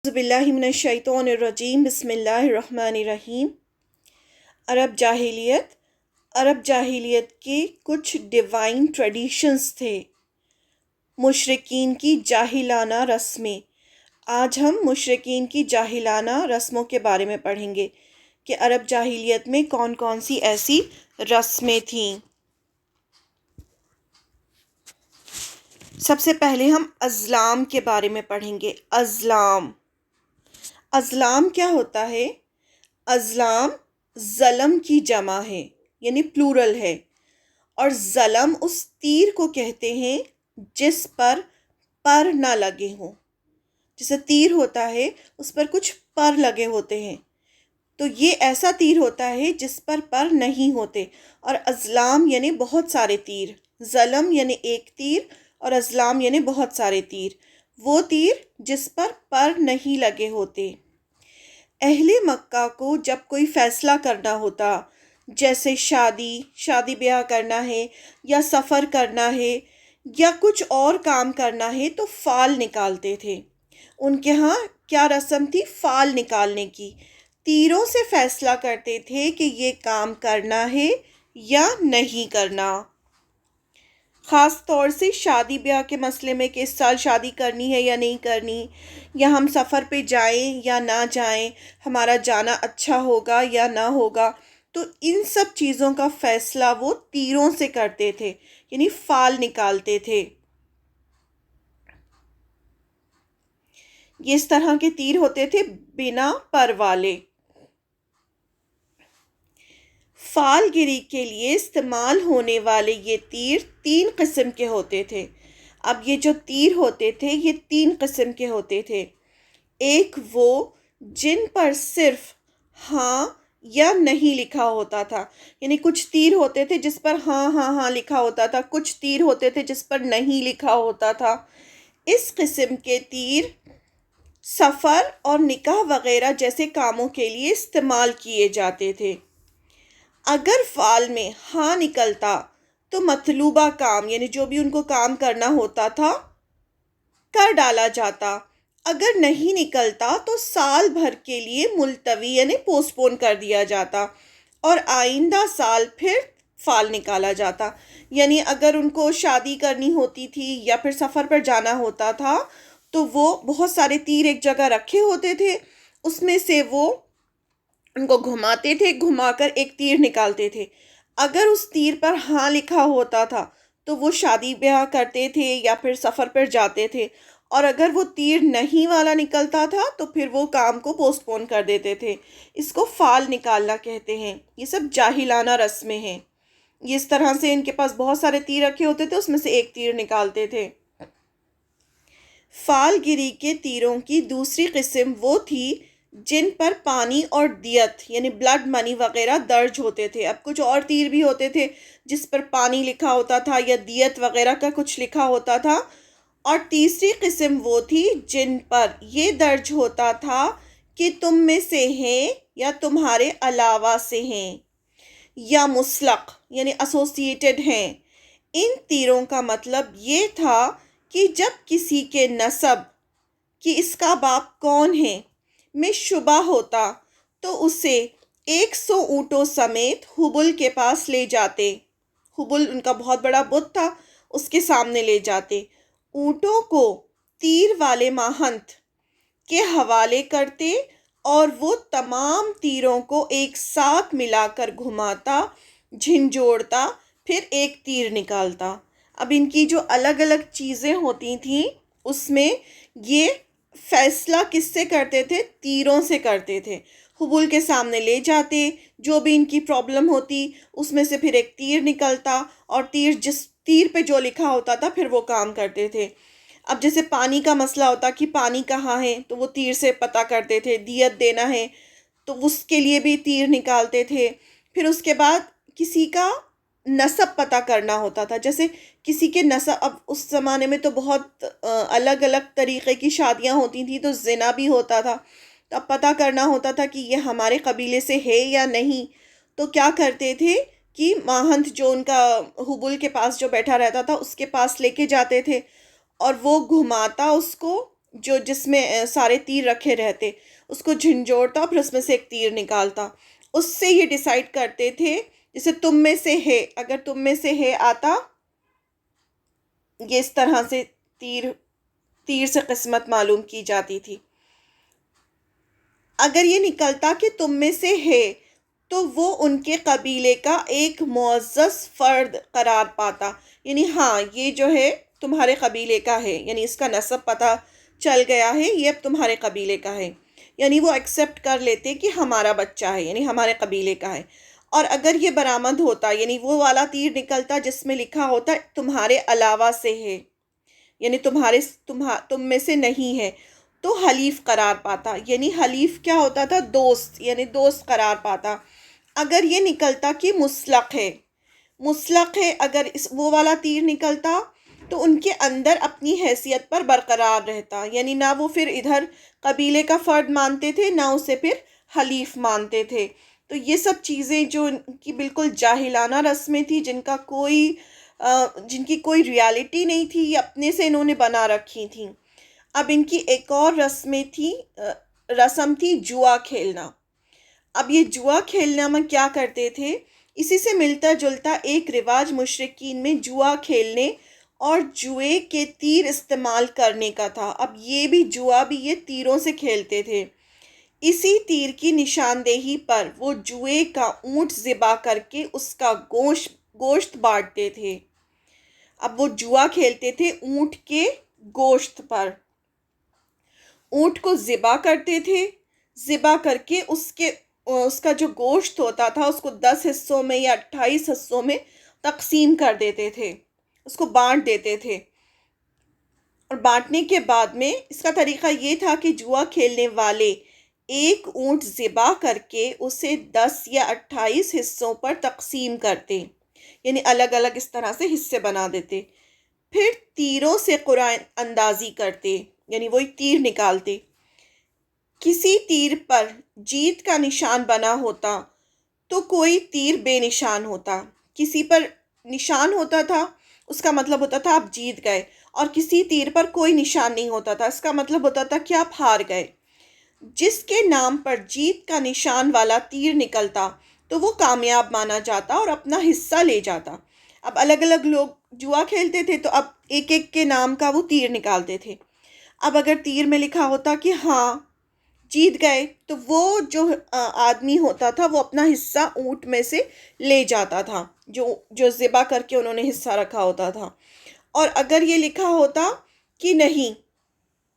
اعوذ باللہ من الشیطان الرجیم بسم اللہ الرحمن الرحیم۔ عرب جاہلیت کے کچھ ڈیوائن ٹریڈیشنز تھے، مشرکین کی جاہلانہ رسمیں۔ آج ہم مشرکین کی جاہلانہ رسموں کے بارے میں پڑھیں گے کہ عرب جاہلیت میں کون کون سی ایسی رسمیں تھیں۔ سب سے پہلے ہم ازلام کے بارے میں پڑھیں گے۔ ازلام کیا ہوتا ہے؟ ازلام ظلم کی جمع ہے، یعنی پلورل ہے، اور ظلم اس تیر کو کہتے ہیں جس پر نہ لگے ہوں۔ جیسے تیر ہوتا ہے اس پر کچھ پر لگے ہوتے ہیں، تو یہ ایسا تیر ہوتا ہے جس پر نہیں ہوتے، اور ازلام یعنی بہت سارے تیر۔ ظلم یعنی ایک تیر اور ازلام یعنی بہت سارے تیر، وہ تیر جس پر نہیں لگے ہوتے۔ اہل مکہ کو جب کوئی فیصلہ کرنا ہوتا، جیسے شادی بیاہ کرنا ہے یا سفر کرنا ہے یا کچھ اور کام کرنا ہے، تو فال نکالتے تھے۔ ان کے ہاں کیا رسم تھی؟ فال نکالنے کی۔ تیروں سے فیصلہ کرتے تھے کہ یہ کام کرنا ہے یا نہیں کرنا۔ خاص طور سے شادی بیاہ کے مسئلے میں کہ اس سال شادی کرنی ہے یا نہیں کرنی، یا ہم سفر پہ جائیں یا نہ جائیں، ہمارا جانا اچھا ہوگا یا نہ ہوگا، تو ان سب چیزوں کا فیصلہ وہ تیروں سے کرتے تھے، یعنی فال نکالتے تھے۔ یہ اس طرح کے تیر ہوتے تھے بنا پر والے۔ فال گیری کے لیے استعمال ہونے والے یہ تیر 3 قسم کے ہوتے تھے۔ اب یہ جو تیر ہوتے تھے یہ 3 قسم کے ہوتے تھے۔ ایک وہ جن پر صرف ہاں یا نہیں لکھا ہوتا تھا، یعنی کچھ تیر ہوتے تھے جس پر ہاں ہاں ہاں لکھا ہوتا تھا، کچھ تیر ہوتے تھے جس پر نہیں لکھا ہوتا تھا۔ اس قسم کے تیر سفر اور نکاح وغیرہ جیسے کاموں کے لیے استعمال کیے جاتے تھے۔ اگر فال میں ہاں نکلتا تو مطلوبہ کام، یعنی جو بھی ان کو کام کرنا ہوتا تھا، کر ڈالا جاتا۔ اگر نہیں نکلتا تو سال بھر کے لیے ملتوی یعنی پوسٹ پون کر دیا جاتا اور آئندہ سال پھر فال نکالا جاتا۔ یعنی اگر ان کو شادی کرنی ہوتی تھی یا پھر سفر پر جانا ہوتا تھا تو وہ بہت سارے تیر ایک جگہ رکھے ہوتے تھے، اس میں سے وہ ان کو گھماتے تھے، گھما کر ایک تیر نکالتے تھے۔ اگر اس تیر پر ہاں لکھا ہوتا تھا تو وہ شادی بیاہ کرتے تھے یا پھر سفر پر جاتے تھے، اور اگر وہ تیر نہیں والا نکلتا تھا تو پھر وہ کام کو پوسٹ پون کر دیتے تھے۔ اس کو فال نکالنا کہتے ہیں۔ یہ سب جاہلانہ رسمیں ہیں۔ یہ اس طرح سے ان کے پاس بہت سارے تیر رکھے ہوتے تھے، اس میں سے ایک تیر نکالتے تھے۔ فال گیری کے تیروں کی دوسری قسم وہ تھی جن پر پانی اور دیت یعنی بلڈ منی وغیرہ درج ہوتے تھے۔ اب کچھ اور تیر بھی ہوتے تھے جس پر پانی لکھا ہوتا تھا یا دیت وغیرہ کا کچھ لکھا ہوتا تھا، اور تیسری قسم وہ تھی جن پر یہ درج ہوتا تھا کہ تم میں سے ہیں یا تمہارے علاوہ سے ہیں، یا مسلق یعنی ایسوسیٹڈ ہیں۔ ان تیروں کا مطلب یہ تھا کہ جب کسی کے نسب کہ اس کا باپ کون ہے میں شبہ ہوتا تو اسے 100 اونٹوں سمیت حبل کے پاس لے جاتے۔ حبل ان کا بہت بڑا بت تھا، اس کے سامنے لے جاتے۔ اونٹوں کو تیر والے ماہنت کے حوالے کرتے اور وہ تمام تیروں کو ایک ساتھ ملا کر گھماتا، جھنجھوڑتا، پھر ایک تیر نکالتا۔ اب ان کی جو الگ الگ چیزیں ہوتی تھیں اس میں یہ فیصلہ کس سے کرتے تھے؟ تیروں سے کرتے تھے۔ حبل کے سامنے لے جاتے، جو بھی ان کی پرابلم ہوتی اس میں سے پھر ایک تیر نکلتا، اور جس تیر پہ جو لکھا ہوتا تھا پھر وہ کام کرتے تھے۔ اب جیسے پانی کا مسئلہ ہوتا کہ پانی کہاں ہے تو وہ تیر سے پتہ کرتے تھے، دیت دینا ہے تو اس کے لیے بھی تیر نکالتے تھے۔ پھر اس کے بعد کسی کا نسب پتہ کرنا ہوتا تھا، جیسے کسی کے نسب، اب اس زمانے میں تو بہت الگ الگ طریقے کی شادیاں ہوتی تھیں تو زنا بھی ہوتا تھا، تو اب پتہ کرنا ہوتا تھا کہ یہ ہمارے قبیلے سے ہے یا نہیں، تو کیا کرتے تھے کہ ماہنت جو ان کا حبل کے پاس جو بیٹھا رہتا تھا اس کے پاس لے کے جاتے تھے، اور وہ گھماتا اس کو جس میں سارے تیر رکھے رہتے، اس کو جھنجھوڑتا اور پھر اس میں سے ایک تیر نکالتا. اس سے یہ ڈیسائیڈ کرتے تھے، جیسے تم میں سے ہے، اگر تم میں سے ہے آتا، یہ اس طرح سے تیر سے قسمت معلوم کی جاتی تھی. اگر یہ نکلتا کہ تم میں سے ہے تو وہ ان کے قبیلے کا ایک معزز فرد قرار پاتا، یعنی ہاں یہ جو ہے تمہارے قبیلے کا ہے، یعنی اس کا نسب پتہ چل گیا ہے، یہ اب تمہارے قبیلے کا ہے، یعنی وہ ایکسیپٹ کر لیتے کہ ہمارا بچہ ہے، یعنی ہمارے قبیلے کا ہے. اور اگر یہ برآمد ہوتا، یعنی وہ والا تیر نکلتا جس میں لکھا ہوتا تمہارے علاوہ سے ہے، یعنی تم میں سے نہیں ہے، تو حلیف قرار پاتا. یعنی حلیف کیا ہوتا تھا؟ دوست، یعنی دوست قرار پاتا. اگر یہ نکلتا کہ مسلق ہے، اگر وہ والا تیر نکلتا تو ان کے اندر اپنی حیثیت پر برقرار رہتا، یعنی نہ وہ پھر ادھر قبیلے کا فرد مانتے تھے، نہ اسے پھر حلیف مانتے تھے. تو یہ سب چیزیں جو ان کی بالکل جاہلانہ رسمیں تھی، جن کی کوئی ریالٹی نہیں تھی، یہ اپنے سے انہوں نے بنا رکھی تھیں. اب ان کی ایک اور رسم تھی جوا کھیلنا. اب یہ جوا کھیلنا میں کیا کرتے تھے، اسی سے ملتا جلتا ایک رواج مشرکین میں جوا کھیلنے اور جوئے کے تیر استعمال کرنے کا تھا. اب جوا بھی یہ تیروں سے کھیلتے تھے. اسی تیر کی نشاندہی پر وہ جوئے کا اونٹ ذبح کر کے اس کا گوشت بانٹتے تھے. اب وہ جوا کھیلتے تھے اونٹ کے گوشت پر. اونٹ کو ذبح کرتے تھے، ذبح کر کے اس کا جو گوشت ہوتا تھا اس کو 10 حصوں میں یا 28 حصوں میں تقسیم کر دیتے تھے، اس کو بانٹ دیتے تھے. اور بانٹنے کے بعد میں اس کا طریقہ یہ تھا کہ جوا کھیلنے والے ایک اونٹ ذبح کر کے اسے 10 یا 28 حصوں پر تقسیم کرتے، یعنی الگ الگ اس طرح سے حصے بنا دیتے. پھر تیروں سے قرآن اندازی کرتے، یعنی وہی تیر نکالتے. کسی تیر پر جیت کا نشان بنا ہوتا تو کوئی تیر بے نشان ہوتا. کسی پر نشان ہوتا تھا اس کا مطلب ہوتا تھا آپ جیت گئے، اور کسی تیر پر کوئی نشان نہیں ہوتا تھا، اس کا مطلب ہوتا تھا کہ آپ ہار گئے. جس کے نام پر جیت کا نشان والا تیر نکلتا تو وہ کامیاب مانا جاتا اور اپنا حصہ لے جاتا. اب الگ الگ لوگ جوا کھیلتے تھے تو اب ایک ایک کے نام کا وہ تیر نکالتے تھے. اب اگر تیر میں لکھا ہوتا کہ ہاں جیت گئے تو وہ جو آدمی ہوتا تھا وہ اپنا حصہ اونٹ میں سے لے جاتا تھا، جو ذبح کر کے انہوں نے حصہ رکھا ہوتا تھا. اور اگر یہ لکھا ہوتا کہ نہیں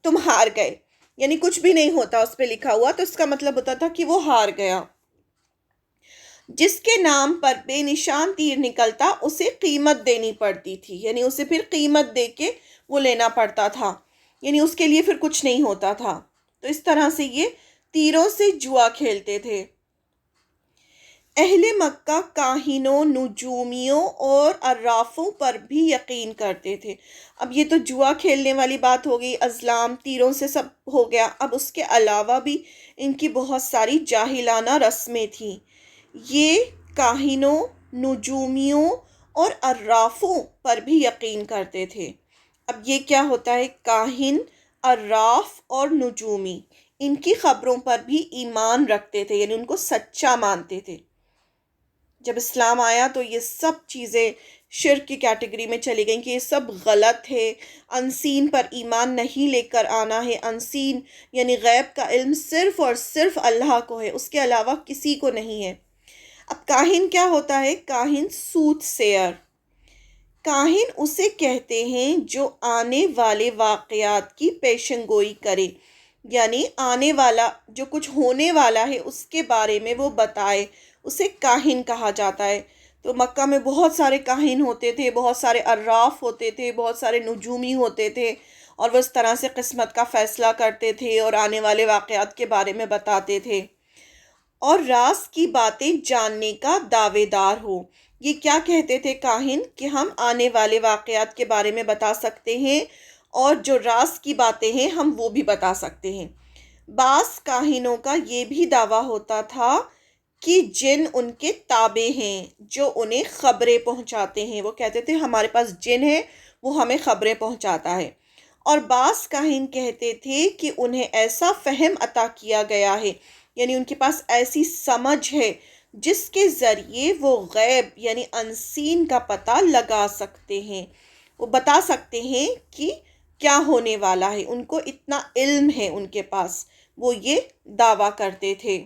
تم ہار گئے، یعنی کچھ بھی نہیں ہوتا اس پہ لکھا ہوا، تو اس کا مطلب ہوتا تھا کہ وہ ہار گیا. جس کے نام پر بے نشان تیر نکلتا اسے قیمت دینی پڑتی تھی، یعنی اسے پھر قیمت دے کے وہ لینا پڑتا تھا، یعنی اس کے لیے پھر کچھ نہیں ہوتا تھا. تو اس طرح سے یہ تیروں سے جوا کھیلتے تھے. اہل مکہ کاہنوں، نجومیوں اور عرافوں پر بھی یقین کرتے تھے. اب یہ تو جوا کھیلنے والی بات ہو گئی، ازلام، تیروں سے سب ہو گیا. اب اس کے علاوہ بھی ان کی بہت ساری جاہلانہ رسمیں تھیں. یہ کاہنوں، نجومیوں اور عرافوں پر بھی یقین کرتے تھے. اب یہ کیا ہوتا ہے؟ کاہن، عراف اور نجومی، ان کی خبروں پر بھی ایمان رکھتے تھے، یعنی ان کو سچا مانتے تھے. جب اسلام آیا تو یہ سب چیزیں شرک کی کیٹیگری میں چلی گئیں کہ یہ سب غلط ہے. انسین پر ایمان نہیں لے کر آنا ہے. انسین یعنی غیب کا علم صرف اور صرف اللہ کو ہے، اس کے علاوہ کسی کو نہیں ہے. اب کاہن کیا ہوتا ہے؟ کاہن سوت سیئر. کاہن اسے کہتے ہیں جو آنے والے واقعات کی پیشن گوئی کرے، یعنی آنے والا جو کچھ ہونے والا ہے اس کے بارے میں وہ بتائے، اسے کاہن کہا جاتا ہے. تو مکہ میں بہت سارے کاہن ہوتے تھے، بہت سارے عراف ہوتے تھے، بہت سارے نجومی ہوتے تھے، اور وہ اس طرح سے قسمت کا فیصلہ کرتے تھے اور آنے والے واقعات کے بارے میں بتاتے تھے. اور راز کی باتیں جاننے کا دعوے دار ہو. یہ کیا کہتے تھے کاہن؟ کہ ہم آنے والے واقعات کے بارے میں بتا سکتے ہیں، اور جو راز کی باتیں ہیں ہم وہ بھی بتا سکتے ہیں. بعض کاہنوں کا یہ بھی دعویٰ ہوتا تھا کہ جن ان کے تابع ہیں جو انہیں خبریں پہنچاتے ہیں. وہ کہتے تھے ہمارے پاس جن ہے، وہ ہمیں خبریں پہنچاتا ہے. اور بعض کاہن کہتے تھے کہ انہیں ایسا فہم عطا کیا گیا ہے، یعنی ان کے پاس ایسی سمجھ ہے جس کے ذریعے وہ غیب یعنی انسین کا پتہ لگا سکتے ہیں، وہ بتا سکتے ہیں کہ کیا ہونے والا ہے، ان کو اتنا علم ہے ان کے پاس، وہ یہ دعویٰ کرتے تھے۔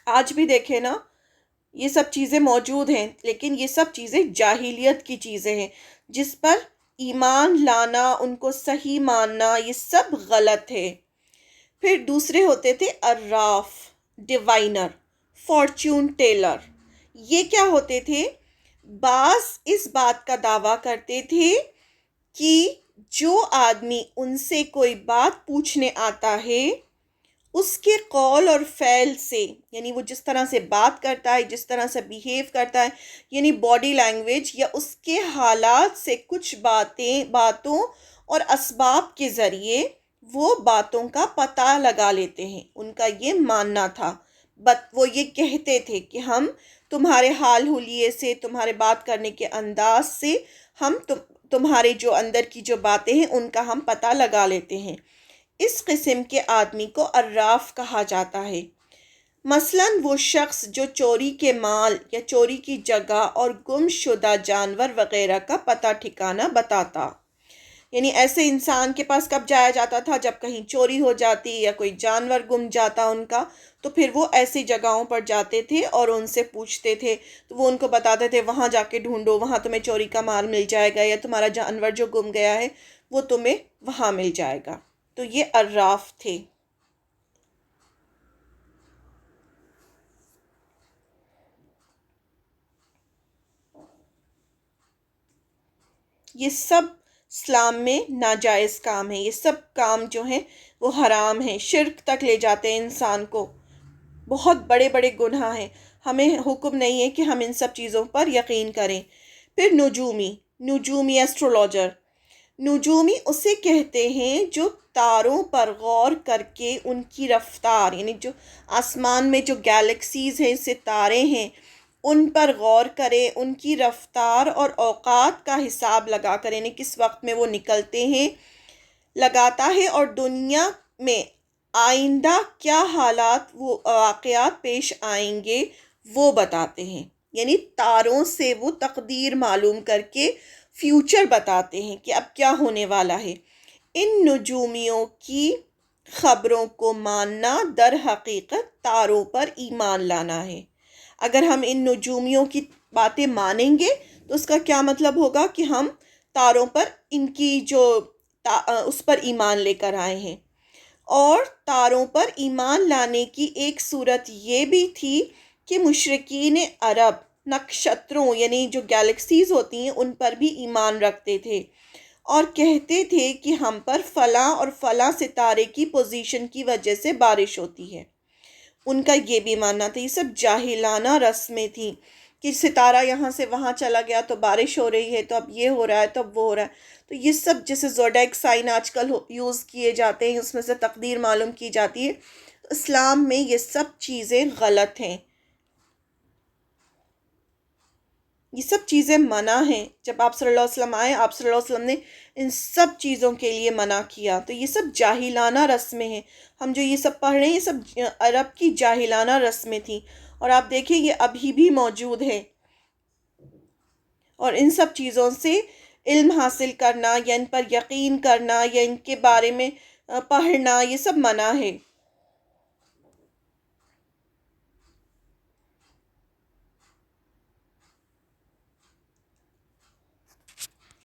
آج بھی دیکھیں نا، یہ سب چیزیں موجود ہیں، لیکن یہ سب چیزیں جاہلیت کی چیزیں ہیں، جس پر ایمان لانا، ان کو صحیح ماننا، یہ سب غلط ہے۔ پھر دوسرے ہوتے تھے عراف، ڈیوائنر، فارچون ٹیلر۔ یہ کیا ہوتے تھے؟ بعض اس بات کا دعویٰ کرتے تھے کہ جو آدمی ان سے کوئی بات پوچھنے آتا ہے، اس کے قول اور فعل سے، یعنی وہ جس طرح سے بات کرتا ہے، جس طرح سے بیہیو کرتا ہے، یعنی باڈی لینگویج یا اس کے حالات سے کچھ باتوں اور اسباب کے ذریعے وہ باتوں کا پتہ لگا لیتے ہیں۔ ان کا یہ ماننا تھا، وہ یہ کہتے تھے کہ ہم تمہارے حال حلیے سے، تمہارے بات کرنے کے انداز سے، ہم تمہارے جو اندر کی جو باتیں ہیں ان کا ہم پتہ لگا لیتے ہیں۔ اس قسم کے آدمی کو عراف کہا جاتا ہے۔ مثلاً وہ شخص جو چوری کے مال یا چوری کی جگہ اور گم شدہ جانور وغیرہ کا پتہ ٹھکانہ بتاتا، یعنی ایسے انسان کے پاس کب جایا جاتا تھا؟ جب کہیں چوری ہو جاتی یا کوئی جانور گم جاتا ان کا، تو پھر وہ ایسی جگہوں پر جاتے تھے اور ان سے پوچھتے تھے، تو وہ ان کو بتاتے تھے وہاں جا کے ڈھونڈو، وہاں تمہیں چوری کا مال مل جائے گا، یا تمہارا جانور جو گم گیا ہے وہ تمہیں وہاں مل جائے گا۔ تو یہ عراف تھے۔ یہ سب اسلام میں ناجائز کام ہے، یہ سب کام جو ہیں وہ حرام ہیں، شرک تک لے جاتے ہیں انسان کو، بہت بڑے بڑے گناہ ہیں۔ ہمیں حکم نہیں ہے کہ ہم ان سب چیزوں پر یقین کریں۔ پھر نجومی ایسٹرولوجر، نجومی اسے کہتے ہیں جو تاروں پر غور کر کے ان کی رفتار، یعنی جو آسمان میں جو گیلیکسیز ہیں، ستارے ہیں، ان پر غور کرے، ان کی رفتار اور اوقات کا حساب لگا کر، یعنی کس وقت میں وہ نکلتے ہیں، لگاتا ہے، اور دنیا میں آئندہ کیا حالات وہ واقعات پیش آئیں گے وہ بتاتے ہیں، یعنی تاروں سے وہ تقدیر معلوم کر کے فیوچر بتاتے ہیں کہ اب کیا ہونے والا ہے۔ ان نجومیوں کی خبروں کو ماننا در حقیقت تاروں پر ایمان لانا ہے۔ اگر ہم ان نجومیوں کی باتیں مانیں گے تو اس کا کیا مطلب ہوگا کہ ہم تاروں پر ان کی جو اس پر ایمان لے کر آئے ہیں۔ اور تاروں پر ایمان لانے کی ایک صورت یہ بھی تھی کہ مشرکین عرب نکشتروں یعنی جو گیلیکسیز ہوتی ہیں ان پر بھی ایمان رکھتے تھے، اور کہتے تھے کہ ہم پر فلاں اور فلاں ستارے کی پوزیشن کی وجہ سے بارش ہوتی ہے۔ ان کا یہ بھی ماننا تھا۔ یہ سب جاہلانہ رسمیں تھیں کہ ستارہ یہاں سے وہاں چلا گیا تو بارش ہو رہی ہے، تو اب یہ ہو رہا ہے، تو اب وہ ہو رہا ہے۔ تو یہ سب جیسے زوڈیک سائن آج کل یوز کیے جاتے ہیں، اس میں سے تقدیر معلوم کی جاتی ہے، اسلام میں یہ سب چیزیں غلط ہیں، یہ سب چیزیں منع ہیں۔ جب آپ صلی اللہ علیہ وسلم آئے، آپ صلی اللہ علیہ وسلم نے ان سب چیزوں کے لیے منع کیا۔ تو یہ سب جاہلانہ رسمیں ہیں، ہم جو یہ سب پڑھ رہے ہیں یہ سب عرب کی جاہلانہ رسمیں تھیں، اور آپ دیکھیں یہ ابھی بھی موجود ہے، اور ان سب چیزوں سے علم حاصل کرنا یا ان پر یقین کرنا یا ان کے بارے میں پڑھنا یہ سب منع ہے۔